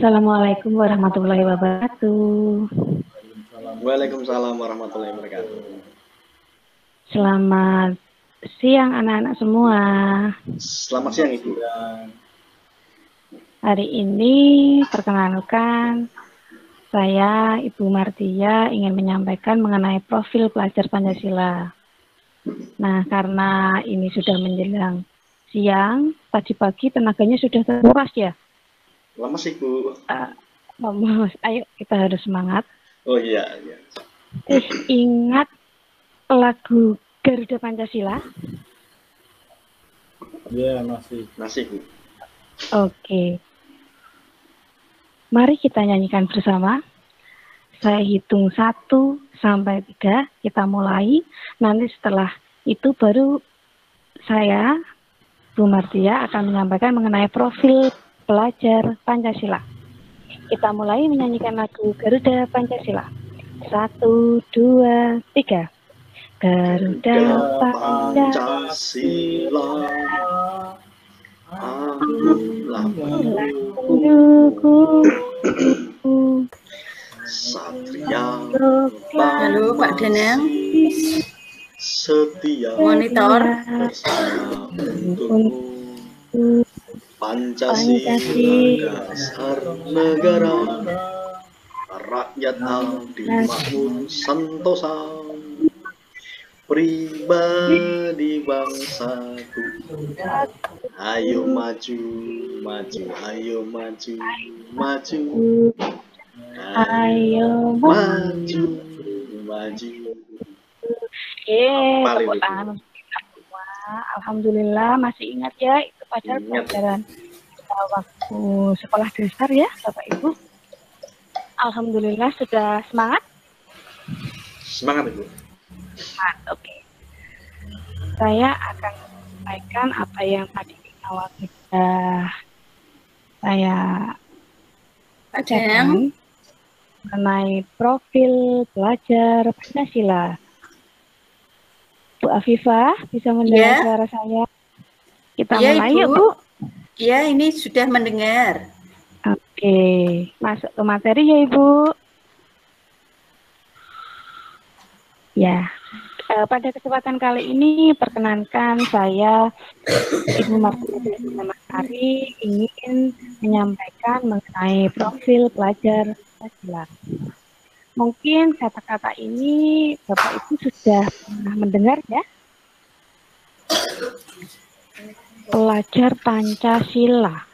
Assalamualaikum warahmatullahi wabarakatuh. Waalaikumsalam warahmatullahi wabarakatuh. Selamat siang anak-anak semua. Selamat siang Ibu. Hari ini perkenalkan, saya Ibu Martia ingin menyampaikan mengenai profil pelajar Pancasila. Nah, karena ini sudah menjelang siang, tadi pagi tenaganya sudah terkuras ya. Lemes Ibu. Ayo kita harus semangat. Oh iya. Ingat lagu Garuda Pancasila? Iya, masih Bu. Oke. Mari kita nyanyikan bersama. Saya hitung 1 sampai 3, kita mulai. Nanti setelah itu baru saya, Bu Martia, akan menyampaikan mengenai profil pelajar Pancasila. Kita mulai menyanyikan lagu Garuda Pancasila. 1, 2, 3. Garuda Pancasila, Akulah pendukung Satria. Halo Pak Danang, Setia monitor. bersama untukmu. Pancasila dasar negara, rakyat abdi makmur sentosa, pribadi bangsaku. Ayo maju, maju, ayo maju, maju. Ayo maju, maju. tepuk tangan semua. Alhamdulillah masih ingat ya, itu pada pelajaran waktu sekolah dasar ya Bapak Ibu. Alhamdulillah sudah semangat? Semangat Ibu. Semangat, oke. Saya akan sampaikan apa yang tadi awal kita saya bacakan mengenai profil pelajar Pancasila. Bu Afifah, bisa mendengar suara saya? Kita mulai yuk, Bu. Ya, ini sudah mendengar. Oke, masuk ke materi ya, Ibu. Ya, pada kesempatan kali ini perkenankan saya, Ibu Martia Masari, ingin menyampaikan mengenai profil pelajar Pancasila. Mungkin kata-kata ini Bapak Ibu sudah pernah mendengar ya? Pelajar Pancasila.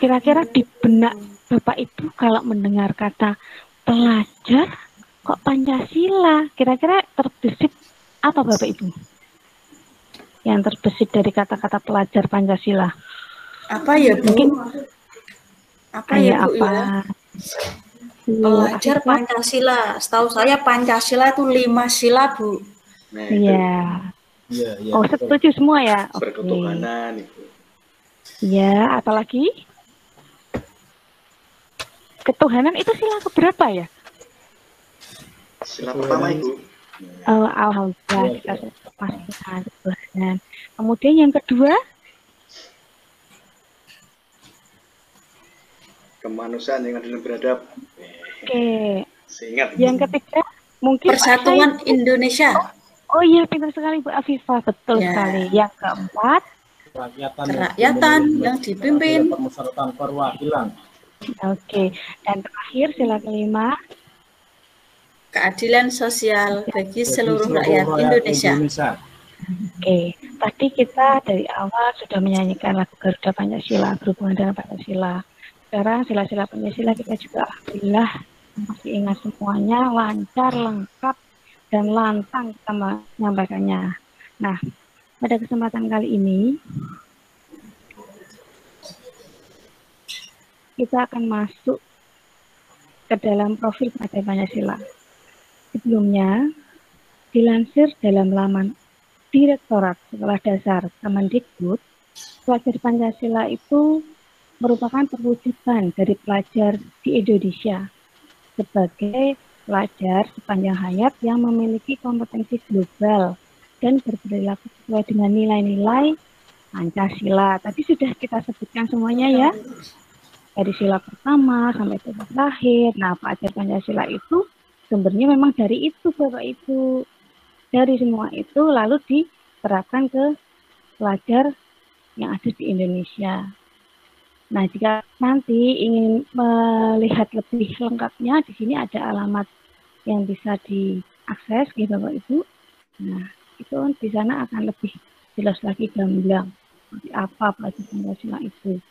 Kira-kira di benak Bapak Ibu kalau mendengar kata pelajar kok Pancasila, kira-kira terbesit apa Bapak Ibu? Yang terbesit dari kata-kata pelajar Pancasila. Apa ya Bu? Mungkin apa ya Bu apa? Ya? Pelajar Pancasila, setahu saya Pancasila itu 5 sila Bu. Iya. Ya, Oh, setuju semua ya? Berketuhanan Ibu. Ya, apalagi? Ketuhanan itu sila keberapa ya? Sila pertama Ibu. Alhamdulillah kita masih ketuhanan. Kemudian yang kedua? Kemanusiaan yang adil dan beradab. Oke. Seingat. Yang ketiga mungkin Persatuan Indonesia. Oh iya, pintar sekali Bu Afifah, betul sekali. Yang keempat, kerakyatan yang dipimpin. Permusyawaratan perwakilan. Oke. Dan terakhir sila kelima, keadilan sosial bagi seluruh rakyat Indonesia. Oke, tadi kita dari awal sudah menyanyikan lagu Garuda Pancasila berhubungan dengan Pancasila. Sekarang sila-sila Pancasila kita juga alhamdulillah masih ingat semuanya, lancar, lengkap, dan lantang kita menyampaikannya. Nah, pada kesempatan kali ini kita akan masuk ke dalam profil pelajar Pancasila. Sebelumnya, dilansir dalam laman Direktorat Sekolah Dasar Kemendikbud, pelajar Pancasila itu merupakan perwujudan dari pelajar di Indonesia sebagai pelajar sepanjang hayat yang memiliki kompetensi global dan berperilaku sesuai dengan nilai-nilai Pancasila. Tadi sudah kita sebutkan semuanya ya. dari sila pertama sampai sila terakhir. Nah, pelajar Pancasila itu sumbernya memang dari itu, Bapak Ibu. Dari semua itu lalu diterapkan ke pelajar yang ada di Indonesia. Nah, jika nanti ingin melihat lebih lengkapnya, di sini ada alamat yang bisa diakses, gitu Bapak Ibu. Nah, itu di sana akan lebih jelas lagi gamblang seperti apa pelajar Pancasila itu,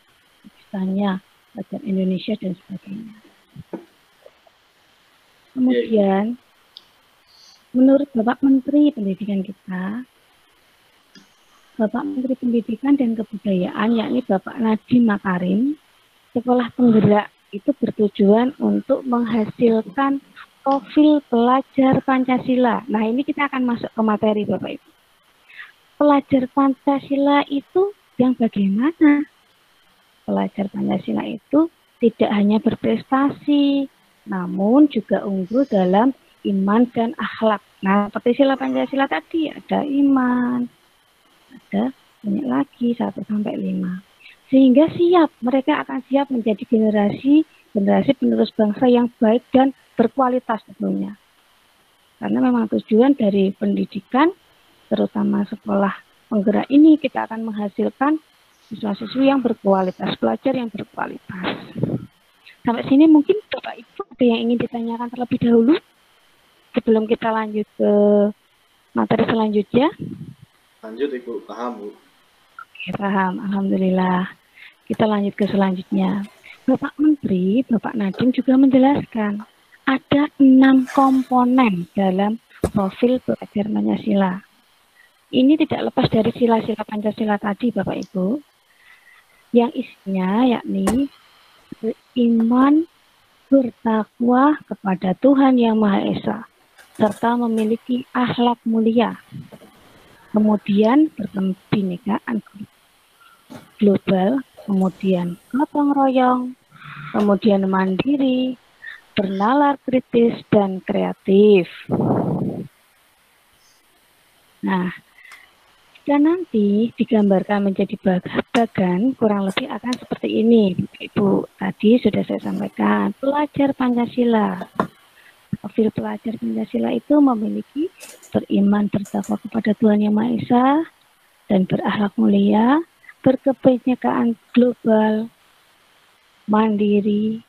misalnya pelajar Indonesia dan sebagainya. Kemudian, menurut Bapak Menteri Pendidikan kita, Bapak Menteri Pendidikan dan Kebudayaan, yakni Bapak Nadiem Makarim, sekolah penggerak itu bertujuan untuk menghasilkan profil pelajar Pancasila. Nah, ini kita akan masuk ke materi, Bapak Ibu. Pelajar Pancasila itu yang bagaimana? Pelajar Pancasila itu tidak hanya berprestasi, namun juga unggul dalam iman dan akhlak. Nah, seperti sila Pancasila tadi, ada iman, ada banyak lagi 1 sampai 5. Sehingga mereka akan siap menjadi generasi penerus bangsa yang baik dan berkualitas tentunya. Karena memang tujuan dari pendidikan, terutama sekolah penggerak ini, kita akan menghasilkan siswa-siswi yang berkualitas, pelajar yang berkualitas. Sampai sini mungkin Bapak Ibu ada yang ingin ditanyakan terlebih dahulu sebelum kita lanjut ke materi selanjutnya. Lanjut Ibu, paham Bu? Oke, paham, alhamdulillah. Kita lanjut ke selanjutnya. Bapak Menteri, Bapak Nadiem juga menjelaskan ada 6 komponen dalam profil pelajar Pancasila. Ini tidak lepas dari sila-sila Pancasila tadi, Bapak Ibu, yang isinya yakni beriman, bertakwa kepada Tuhan Yang Maha Esa, serta memiliki akhlak mulia. Kemudian berkebinekaan global, kemudian gotong royong, kemudian mandiri, bernalar kritis, dan kreatif. Nah, jika nanti digambarkan menjadi bagan, kurang lebih akan seperti ini. Ibu, tadi sudah saya sampaikan, pelajar Pancasila. Profil pelajar Pancasila itu memiliki beriman bertakwa kepada Tuhan Yang Maha Esa dan berakhlak mulia, berkebinekaan global, mandiri,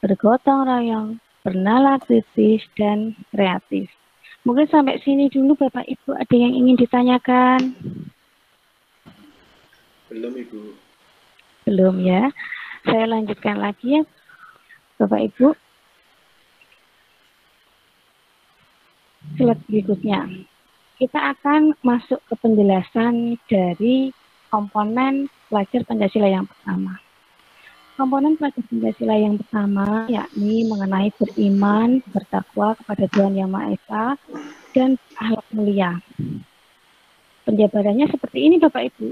bergotong royong, bernalar kritis, dan kreatif. Mungkin sampai sini dulu Bapak Ibu, ada yang ingin ditanyakan? Belum Ibu. Belum ya. Saya lanjutkan lagi ya Bapak Ibu. Slide berikutnya. Kita akan masuk ke penjelasan dari komponen pelajar Pancasila yang pertama. Komponen pelajar Pancasila yang pertama yakni mengenai beriman, bertakwa kepada Tuhan Yang Maha Esa, dan akhlak mulia. Penjabarannya seperti ini Bapak Ibu.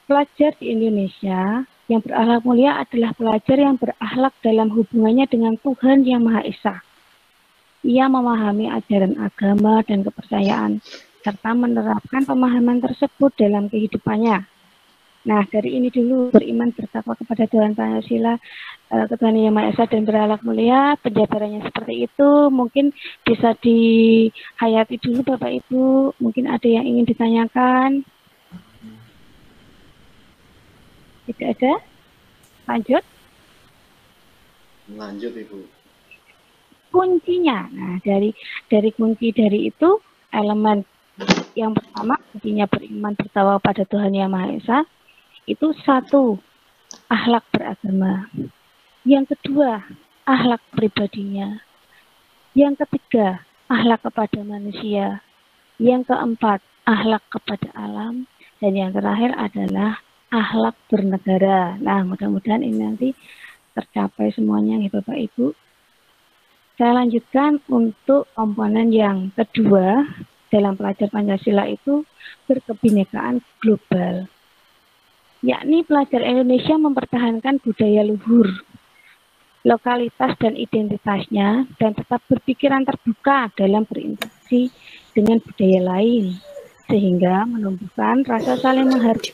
Pelajar di Indonesia yang berakhlak mulia adalah pelajar yang berakhlak dalam hubungannya dengan Tuhan Yang Maha Esa. Ia memahami ajaran agama dan kepercayaan, serta menerapkan pemahaman tersebut dalam kehidupannya. Nah, dari ini dulu, beriman bertakwa kepada Tuhan Pancasila, Tuhan Yang Maha Esa, dan berakhlak mulia. Penjabarannya seperti itu. Mungkin bisa dihayati dulu Bapak Ibu. Mungkin ada yang ingin ditanyakan. Tidak ada? Lanjut. Lanjut Ibu. Kuncinya, nah dari kunci dari itu, elemen yang pertama, kuncinya beriman bertakwa pada Tuhan Yang Maha Esa, itu 1, akhlak beragama. Yang kedua, akhlak pribadinya. Yang ketiga, akhlak kepada manusia. Yang keempat, akhlak kepada alam. Dan yang terakhir adalah akhlak bernegara. Nah, mudah-mudahan ini nanti tercapai semuanya ya Bapak Ibu. Saya lanjutkan untuk komponen yang kedua dalam pelajar Pancasila itu berkebinekaan global. Yakni pelajar Indonesia mempertahankan budaya luhur, lokalitas dan identitasnya, dan tetap berpikiran terbuka dalam berinteraksi dengan budaya lain, sehingga menumbuhkan rasa saling menghargai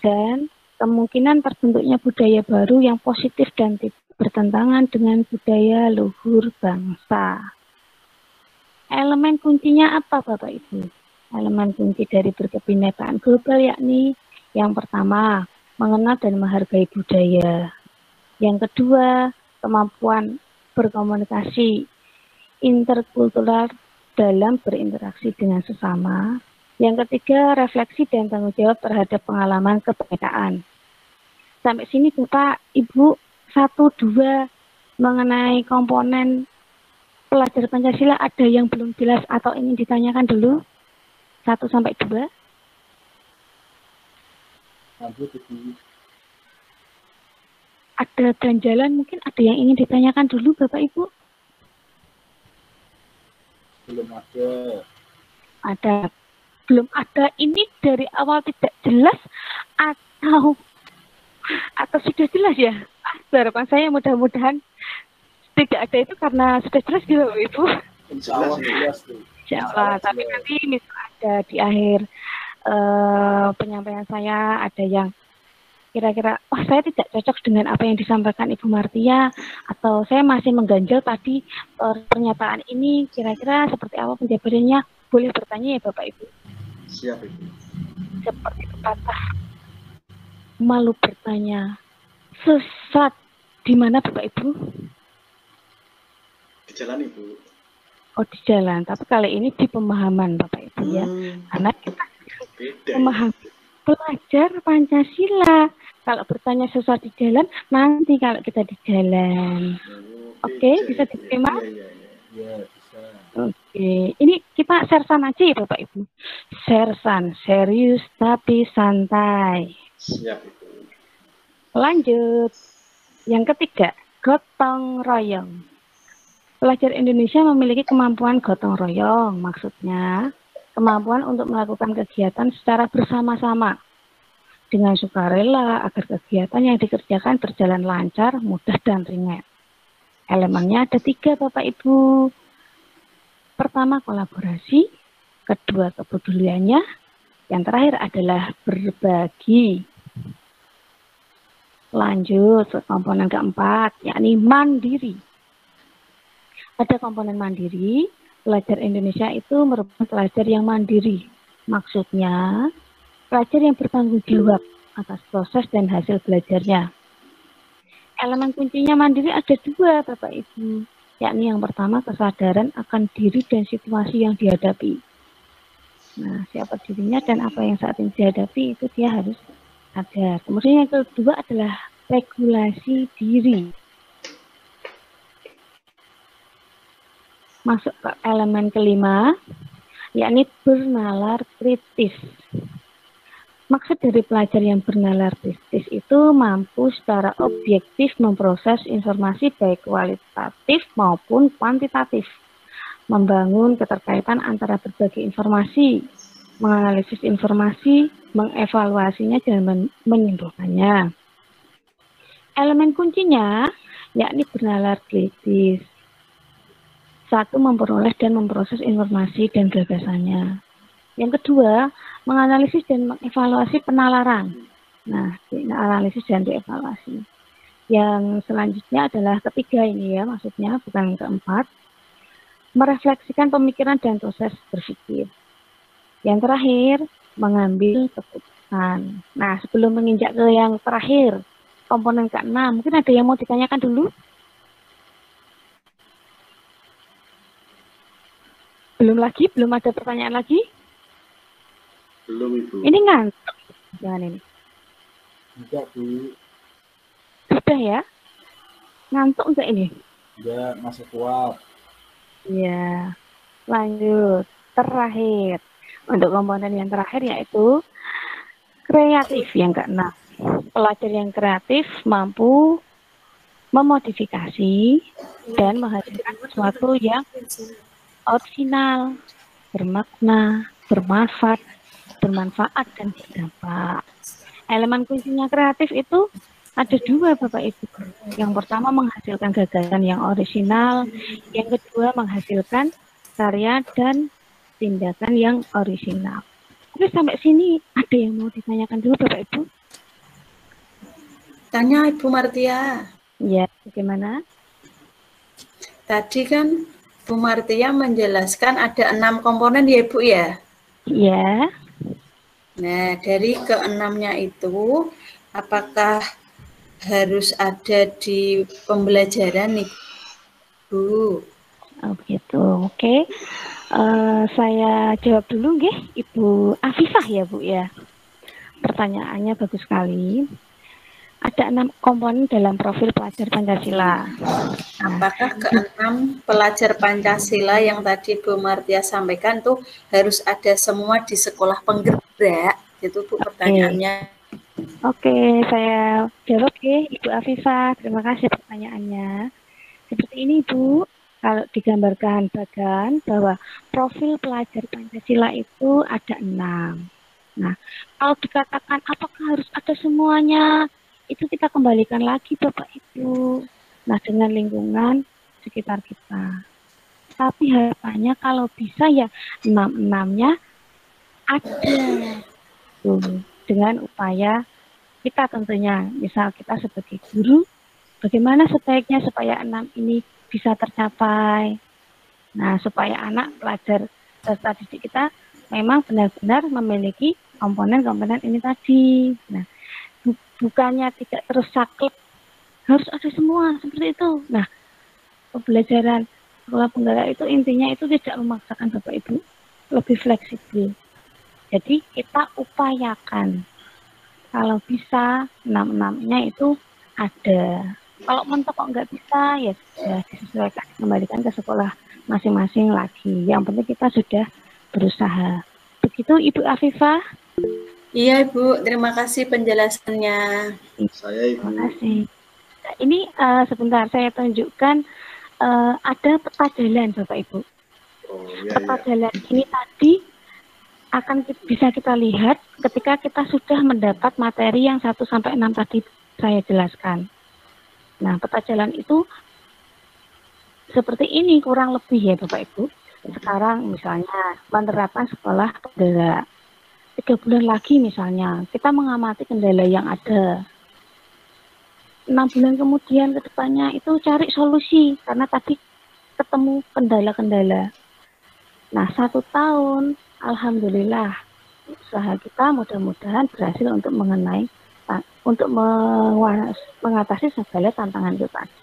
dan kemungkinan terbentuknya budaya baru yang positif dan tidak bertentangan dengan budaya luhur bangsa. Elemen kuncinya apa Bapak Ibu? Elemen kunci dari berkebinekaan global yakni yang pertama, mengenal dan menghargai budaya. Yang kedua, kemampuan berkomunikasi interkultural dalam berinteraksi dengan sesama. Yang ketiga, refleksi dan tanggung jawab terhadap pengalaman kebinekaan. Sampai sini Bapak, Ibu, 1, 2 mengenai komponen pelajar Pancasila ada yang belum jelas atau ingin ditanyakan dulu? 1 sampai 2. Ada ganjalan, mungkin ada yang ingin ditanyakan dulu Bapak Ibu? Belum ada. Ada. Belum ada, ini dari awal tidak jelas atau sudah jelas ya? Harapan saya mudah-mudahan tidak ada itu karena sudah jelas gitu Bapak Ibu. Insya Allah. Tapi nanti misal ada di akhir penyampaian saya ada yang kira-kira, saya tidak cocok dengan apa yang disampaikan Ibu Martia, atau saya masih mengganjal tadi pernyataan ini, kira-kira seperti apa penjabarannya, boleh bertanya ya Bapak Ibu. Siap Ibu. Seperti pepatah, malu bertanya, sesat di mana Bapak Ibu? Di jalan Ibu. Oh, di jalan, tapi kali ini di pemahaman Bapak Ibu ya, karena kita memahami pelajar Pancasila. Kalau bertanya sesuatu di jalan, nanti kalau kita di jalan. Oke, bisa diterima? Ya, bisa. Oke, ini kita sersan aja ya Bapak Ibu. Sersan, serius tapi santai. Siap Ibu. Lanjut. Yang ketiga, gotong royong. Pelajar Indonesia memiliki kemampuan gotong royong, maksudnya kemampuan untuk melakukan kegiatan secara bersama-sama dengan sukarela agar kegiatan yang dikerjakan berjalan lancar, mudah, dan ringan. Elemennya ada 3 Bapak Ibu. Pertama, kolaborasi. Kedua, kepeduliannya. Yang terakhir adalah berbagi. Lanjut ke komponen keempat, yakni mandiri. Ada komponen mandiri. Pelajar Indonesia itu merupakan pelajar yang mandiri. Maksudnya, pelajar yang bertanggung jawab atas proses dan hasil belajarnya. Elemen kuncinya mandiri ada 2, Bapak Ibu. Yakni yang pertama, kesadaran akan diri dan situasi yang dihadapi. Nah, siapa dirinya dan apa yang saat ini dihadapi, itu dia harus sadar. Kemudian yang kedua adalah regulasi diri. Masuk ke elemen kelima, yakni bernalar kritis. Maksud dari pelajar yang bernalar kritis itu mampu secara objektif memproses informasi baik kualitatif maupun kuantitatif, membangun keterkaitan antara berbagai informasi, menganalisis informasi, mengevaluasinya dan menyimpulkannya. Elemen kuncinya yakni bernalar kritis. 1, memperoleh dan memproses informasi dan gagasannya. Yang kedua, menganalisis dan mengevaluasi penalaran. Nah, analisis dan evaluasi. Yang selanjutnya adalah ketiga ini ya, maksudnya bukan keempat. Merefleksikan pemikiran dan proses berpikir. Yang terakhir, mengambil keputusan. Nah, sebelum menginjak ke yang terakhir, komponen ke-6, mungkin ada yang mau ditanyakan dulu? Belum ada pertanyaan lagi? Belum Ibu. Ini ngantuk. Jangan ini. Enggak, Bu. Sudah ya? Ngantuk enggak ini? Enggak, masih kuat. Iya. Lanjut. Terakhir. Untuk komponen yang terakhir yaitu kreatif yang ke-6. Pelajar yang kreatif mampu memodifikasi dan menghasilkan sesuatu yang original, bermakna, bermanfaat dan berdampak. Elemen kuncinya kreatif itu ada 2 Bapak Ibu. Yang pertama menghasilkan gagasan yang orisinal, yang kedua menghasilkan karya dan tindakan yang orisinal. Oke, sampai sini ada yang mau ditanyakan dulu Bapak Ibu? Tanya Ibu Martia. Ya, bagaimana? Tadi kan Bu Martia menjelaskan ada 6 komponen ya Ibu ya? Ya. Nah, dari keenamnya itu, apakah harus ada di pembelajaran nih Bu? Oh, begitu. Oke. Saya jawab dulu nggih, Ibu Afifah ya, Bu ya. Pertanyaannya bagus sekali. Ada 6 komponen dalam profil pelajar Pancasila. Apakah keenam pelajar Pancasila yang tadi Bu Martia sampaikan tuh harus ada semua di sekolah penggerak? Itu Bu pertanyaannya. Oke, saya jawab ya, Ibu Afifah. Terima kasih pertanyaannya. Seperti ini, Bu. Kalau digambarkan bagan bahwa profil pelajar Pancasila itu ada 6. Nah, kalau dikatakan apakah harus ada semuanya, itu kita kembalikan lagi Bapak Ibu. Nah, dengan lingkungan sekitar kita. Tapi harapannya kalau bisa ya 6-6-nya ada. Tuh, dengan upaya kita tentunya, misal kita sebagai guru, bagaimana sebaiknya supaya 6 ini bisa tercapai. Nah, supaya anak pelajar peserta didik kita memang benar-benar memiliki komponen-komponen ini tadi. Nah, bukannya tidak terus saklek, harus ada semua seperti itu. Nah, pembelajaran sekolah penggerak itu intinya itu tidak memaksakan Bapak Ibu, lebih fleksibel. Jadi kita upayakan kalau bisa 6-6-nya itu ada. Kalau mentok kok nggak bisa, ya sudah disesuaikan, kembalikan ke sekolah masing-masing lagi. Yang penting kita sudah berusaha. Begitu Ibu Afifah. Iya Ibu, terima kasih penjelasannya. Saya Ibu. Terima kasih. Nah, ini sebentar saya tunjukkan ada peta jalan Bapak Ibu. Oh, iya, Peta iya. jalan ini tadi akan bisa kita lihat ketika kita sudah mendapat materi yang 1-6 tadi saya jelaskan. Nah, peta jalan itu seperti ini kurang lebih ya Bapak Ibu. Sekarang misalnya penerapan sekolah penggerak. 3 bulan lagi misalnya kita mengamati kendala yang ada. 6 bulan kemudian ke depannya itu cari solusi karena tadi ketemu kendala-kendala. Nah, 1 tahun alhamdulillah usaha kita mudah-mudahan berhasil untuk mengatasi segala tantangan itu tadi.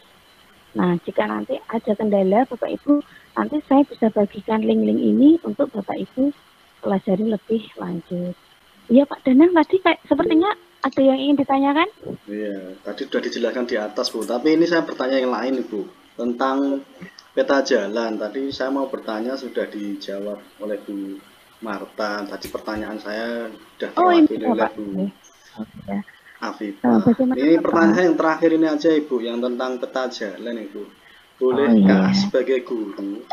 Nah, jika nanti ada kendala Bapak Ibu, nanti saya bisa bagikan link-link ini untuk Bapak Ibu pelajari lebih lanjut. Iya Pak Danang, tadi kayak sepertinya ada yang ingin ditanyakan? Iya, tadi sudah dijelaskan di atas Bu, tapi ini saya bertanya yang lain Ibu, tentang peta jalan. Tadi saya mau bertanya sudah dijawab oleh Bu Marta. Tadi pertanyaan saya sudah terwakili oleh Bu Afifah. Ini pertanyaan saya yang terakhir ini aja Ibu, yang tentang peta jalan Ibu. Bolehkah sebagai guru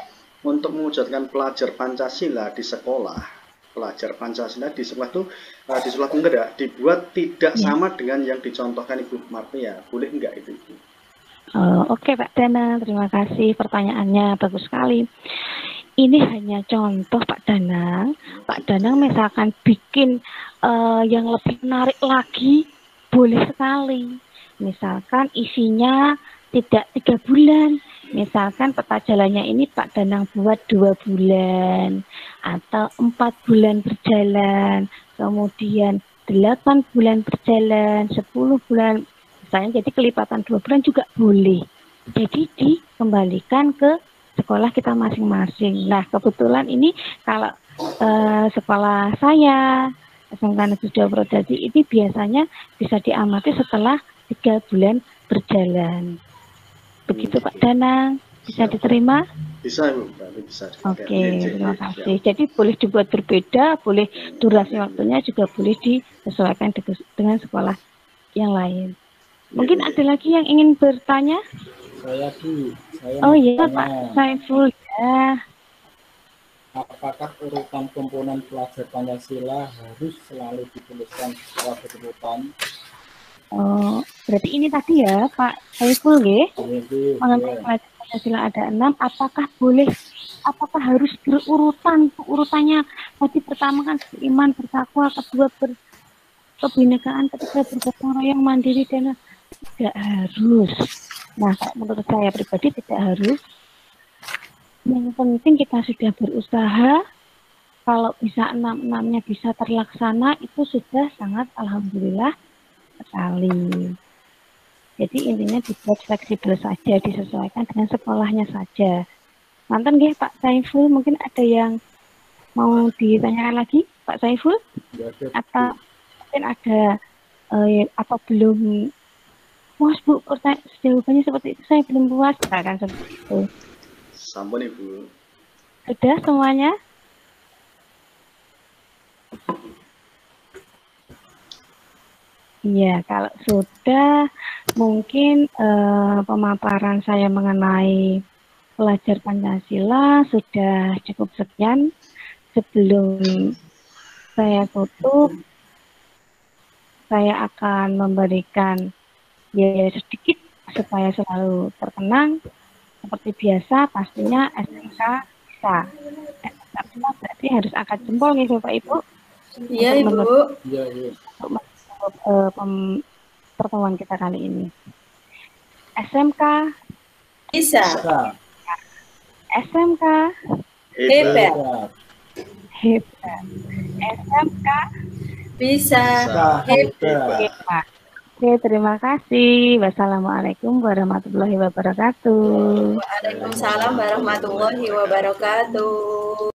untuk mewujudkan pelajar Pancasila di sekolah, pelajar Pancasila di sekolah itu di sekolah penggerak dibuat tidak sama dengan yang dicontohkan Ibu Martia, boleh enggak itu Ibu? Oke Pak Danang, terima kasih pertanyaannya, bagus sekali. Ini hanya contoh Pak Danang. Pak Danang misalkan bikin yang lebih menarik lagi, boleh sekali. Misalkan isinya tidak 3 bulan. Misalkan peta jalannya ini Pak Danang buat 2 bulan atau 4 bulan berjalan, kemudian 8 bulan berjalan, 10 bulan, misalnya jadi kelipatan 2 bulan juga boleh. Jadi dikembalikan ke sekolah kita masing-masing. Nah, kebetulan ini kalau sekolah saya SMK Negeri 2 Purwodadi ini biasanya bisa diamati setelah 3 bulan berjalan. Begitu Pak Danang, bisa diterima? Bisa Ibu, bisa. Oke, terima kasih. Jadi boleh dibuat berbeda, boleh durasi waktunya juga boleh disesuaikan dengan sekolah yang lain. Mungkin ada lagi yang ingin bertanya? Saya Bu, Oh iya Pak Saiful ya. Apakah urutan komponen pelajar Pancasila harus selalu dituliskan secara berurutan? Oh, berarti ini tadi ya Pak Saiful ya? Mengenai pelajar Pancasila ada 6, apakah harus berurutan? Urutannya tadi pertama kan beriman, bertakwa, kedua berkebinekaan, ketiga bergotong royong, mandiri, dan Tidak harus. Nah, menurut saya pribadi tidak harus. Yang penting kita sudah berusaha. Kalau bisa 6-6-nya bisa terlaksana, itu sudah sangat alhamdulillah sekali. Jadi intinya dibuat fleksibel saja, disesuaikan dengan sekolahnya saja. Mantan nggih Pak Saiful, mungkin ada yang mau ditanyakan lagi Pak Saiful? Atau mungkin ada atau belum puas Bu, jawabannya seperti itu, saya belum puas, kan seperti itu. Sampun Ibu. Sudah semuanya? Iya, kalau sudah mungkin pemaparan saya mengenai pelajar Pancasila sudah cukup sekian. Sebelum saya tutup, saya akan memberikan ya sedikit supaya selalu terkenang. Seperti biasa, pastinya SMK bisa. SMK bisa berarti harus angkat jempol nih Bapak Ibu. Iya Ibu. Iya, iya. Pertemuan kita kali ini. SMK Bisa. SMK Hebat. hebat. SMK Bisa. hebat. Oke, terima kasih. Wassalamualaikum warahmatullahi wabarakatuh. Waalaikumsalam warahmatullahi wabarakatuh.